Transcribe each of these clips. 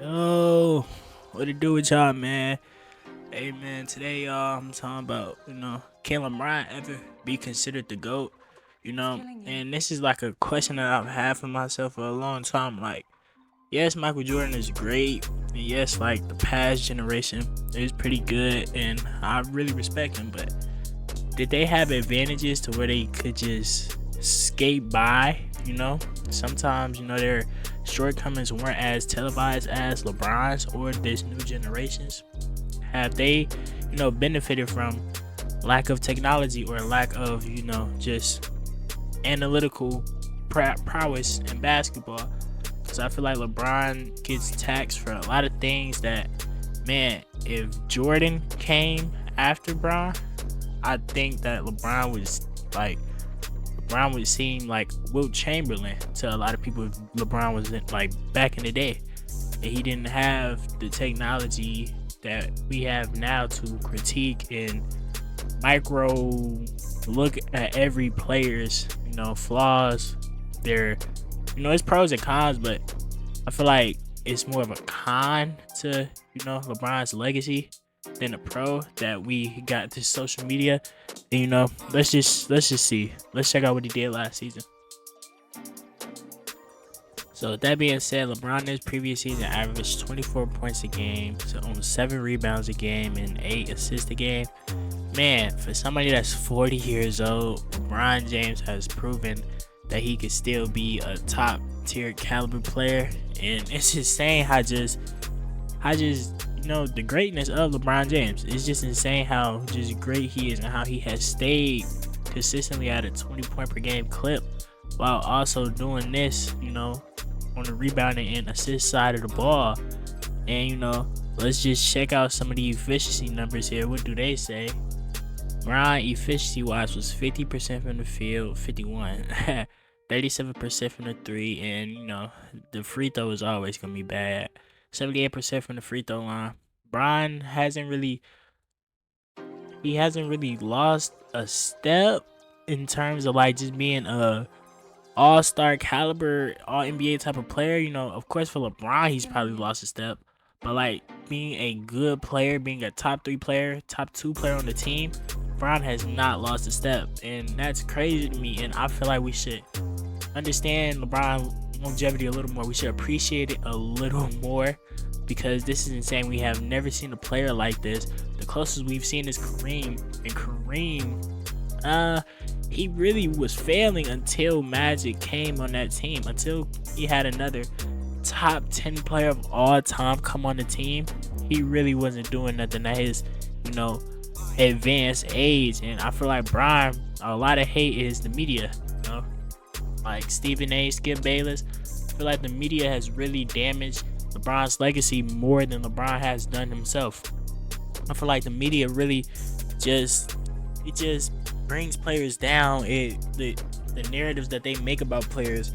Yo, what it do with y'all, man? Hey, man, today, I'm talking about, can LeBron ever be considered the GOAT? And this is like a question that I've had for myself for a long time. Like, yes, Michael Jordan is great, and yes, like the past generation is pretty good, and I really respect him, but did they have advantages to where they could just skate by? Sometimes, their shortcomings weren't as televised as LeBron's or this new generation's. Have they, benefited from lack of technology or lack of, just analytical prowess in basketball? Because I feel like LeBron gets taxed for a lot of things that, man, if Jordan came after Bron, I think that LeBron would seem like Wilt Chamberlain to a lot of people if LeBron was like back in the day. And he didn't have the technology that we have now to critique and micro look at every player's, flaws, their, it's pros and cons, but I feel like it's more of a con to, LeBron's legacy than a pro that we got to social media. And, let's just see. Let's check out what he did last season. So with that being said, LeBron in his previous season averaged 24 points a game, so on 7 rebounds a game, and 8 assists a game. Man, for somebody that's 40 years old, LeBron James has proven that he could still be a top tier caliber player. And it's insane how just the greatness of LeBron James. It's just insane how just great he is and how he has stayed consistently at a 20 point per game clip while also doing this, on the rebounding and assist side of the ball. And let's just check out some of the efficiency numbers here. What do they say? Bron efficiency wise was 50% from the field, 51, 37% from the three, and the free throw is always gonna be bad. 78% from the free throw line. Bron hasn't really lost a step in terms of like just being a all-star caliber, all NBA type of player. Of course for LeBron he's probably lost a step, but like being a good player, being a top 3 player, top 2 player on the team, Bron has not lost a step, and that's crazy to me. And I feel like we should understand LeBron longevity a little more. We should appreciate it a little more because this is insane. We have never seen a player like this. The closest we've seen is Kareem, and Kareem, he really was failing until Magic came on that team. Until he had another top 10 player of all time come on the team, he really wasn't doing nothing at his, advanced age. And I feel like Bron, a lot of hate is the media, like Stephen A, Skip Bayless. I feel like the media has really damaged LeBron's legacy more than LeBron has done himself. I feel like the media really just brings players down. The narratives that they make about players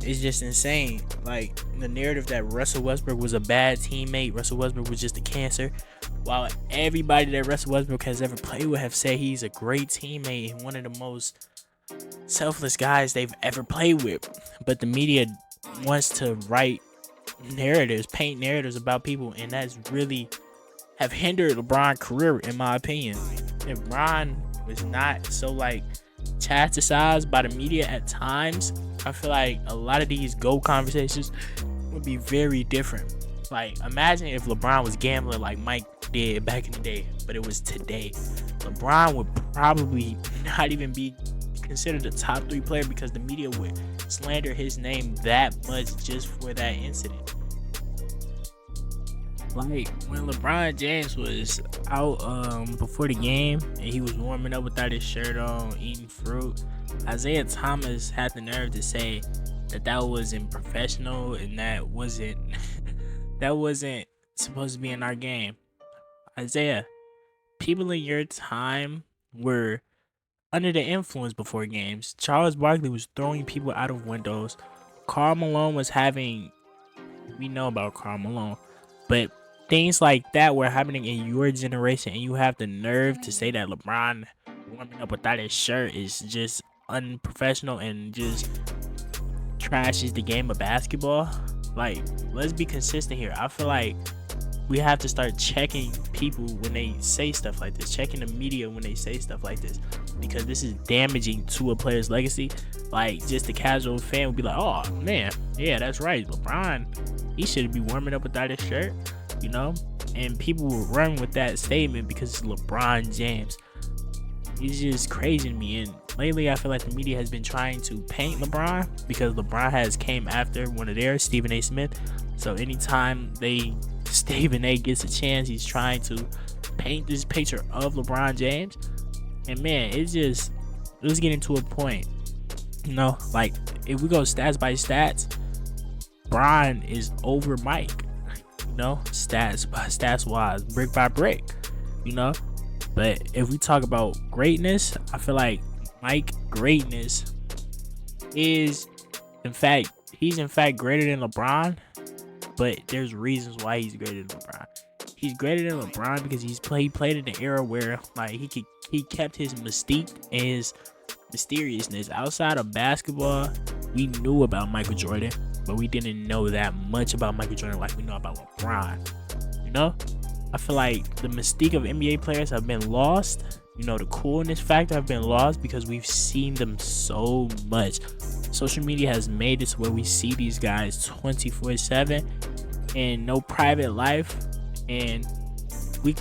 is just insane. Like the narrative that Russell Westbrook was a bad teammate, Russell Westbrook was just a cancer, while everybody that Russell Westbrook has ever played with have said he's a great teammate and one of the most selfless guys they've ever played with. But the media wants to paint narratives about people, and that's really have hindered LeBron's career, in my opinion. If Bron was not so like chastised by the media at times, I feel like a lot of these GOAT conversations would be very different. Like, imagine if LeBron was gambling like Mike did back in the day, but it was today. LeBron would probably not even be considered a top 3 player because the media would slander his name that much just for that incident. Like when LeBron James was out before the game and he was warming up without his shirt on, eating fruit, Isaiah Thomas had the nerve to say that wasn't professional and that wasn't supposed to be in our game. Isaiah, people in your time were under the influence before games. Charles Barkley was throwing people out of windows. Karl Malone was having, we know about Karl Malone, but things like that were happening in your generation, and you have the nerve to say that LeBron warming up without his shirt is just unprofessional and just trashes the game of basketball. Like, let's be consistent here. I feel like we have to start checking people when they say stuff like this, checking the media when they say stuff like this, because this is damaging to a player's legacy. Like, just a casual fan would be like, oh man, yeah, that's right, LeBron, he shouldn't be warming up without his shirt, you know? And people will run with that statement because it's LeBron James. It's just crazy to me. And lately I feel like the media has been trying to paint LeBron, because LeBron has came after one of theirs, Stephen A. Smith. So anytime Stephen A gets a chance, he's trying to paint this picture of LeBron James. And man, it's getting to a point, you know, like if we go stats by stats, Bron is over Mike, you know, stats wise, brick by brick, you know. But if we talk about greatness, I feel like Mike greatness is he's in fact greater than LeBron. But there's reasons why he's greater than LeBron. He's greater than LeBron because he played in an era where like he kept his mystique and his mysteriousness. Outside of basketball, we knew about Michael Jordan, but we didn't know that much about Michael Jordan like we know about LeBron. You know? I feel like the mystique of NBA players have been lost. You know, the coolness factor have been lost because we've seen them so much. Social media has made it to where we see these guys 24/7 and no private life, and we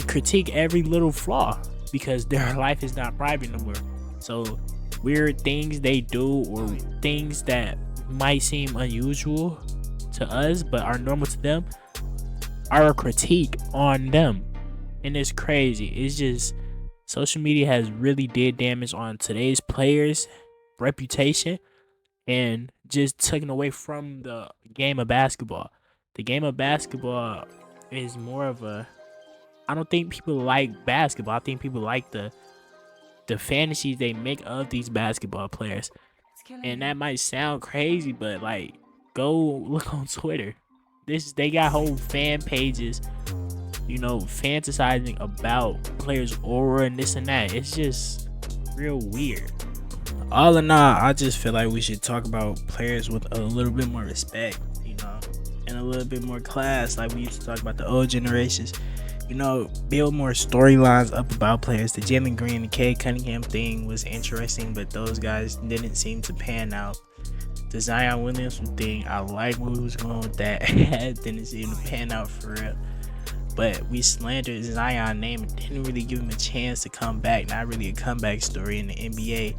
critique every little flaw because their life is not private no more. So weird things they do or things that might seem unusual to us but are normal to them are a critique on them. And it's crazy. It's just social media has really did damage on today's players' reputation and just taken away from the game of basketball. The game of basketball is more of a, I don't think people like basketball. I think people like the fantasies they make of these basketball players. And that might sound crazy, but like, go look on Twitter. They got whole fan pages, you know, fantasizing about players' aura and this and that. It's just real weird. All in all, I just feel like we should talk about players with a little bit more respect, you know, and a little bit more class, like we used to talk about the old generations. You know, build more storylines up about players. The Jalen Green and Cade Cunningham thing was interesting, but those guys didn't seem to pan out. The Zion Williamson thing, I like where we was going with that. Didn't seem to pan out for real. But we slandered Zion's name and didn't really give him a chance to come back. Not really a comeback story in the NBA.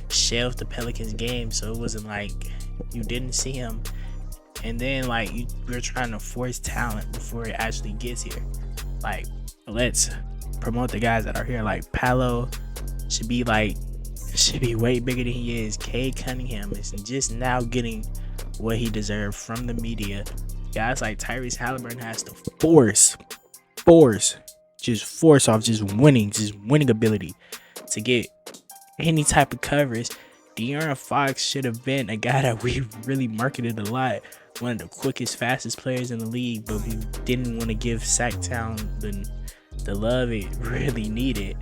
Shelved the Pelicans game, so it wasn't like you didn't see him. And then like we're trying to force talent before it actually gets here. Like, let's promote the guys that are here. Like Paolo should be way bigger than he is. Cade Cunningham is just now getting what he deserved from the media. Guys like Tyrese Halliburton has to force off winning ability to get any type of coverage. De'Aaron Fox should have been a guy that we really marketed a lot. One of the quickest, fastest players in the league, but we didn't want to give Sacktown the love it really needed.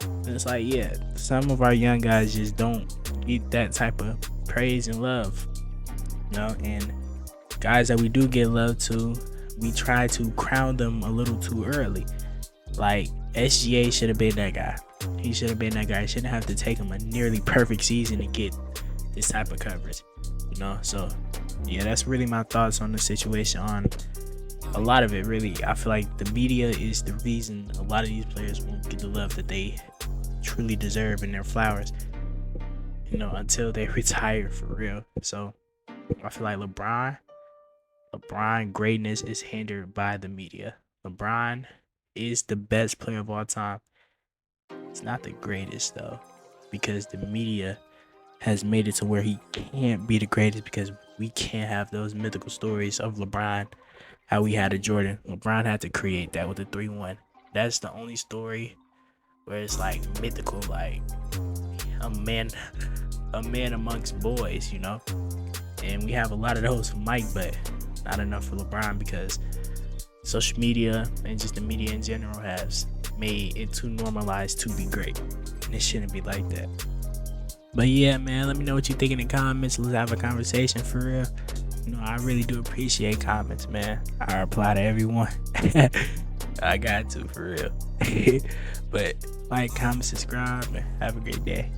And it's like, yeah, some of our young guys just don't get that type of praise and love, you know. And guys that we do get love to, we try to crown them a little too early. Like SGA should have been that guy. He should have been that guy. It shouldn't have to take him a nearly perfect season to get this type of coverage, you know. So yeah, that's really my thoughts on the situation. On a lot of it, really, I feel like the media is the reason a lot of these players won't get the love that they truly deserve in their flowers, you know, until they retire for real. So I feel like LeBron greatness is hindered by the media. LeBron is the best player of all time. It's not the greatest though, because the media has made it to where he can't be the greatest because we can't have those mythical stories of LeBron, how we had a Jordan. LeBron had to create that with the 3-1. That's the only story where it's like mythical, like a man amongst boys, you know. And we have a lot of those for Mike, but not enough for LeBron because social media and just the media in general has made it too normalized to be great, and it shouldn't be like that. But yeah, man, let me know what you think in the comments. Let's have a conversation for real. You know, I really do appreciate comments, man. I reply to everyone. I got to, for real. But like, comment, subscribe, and have a great day.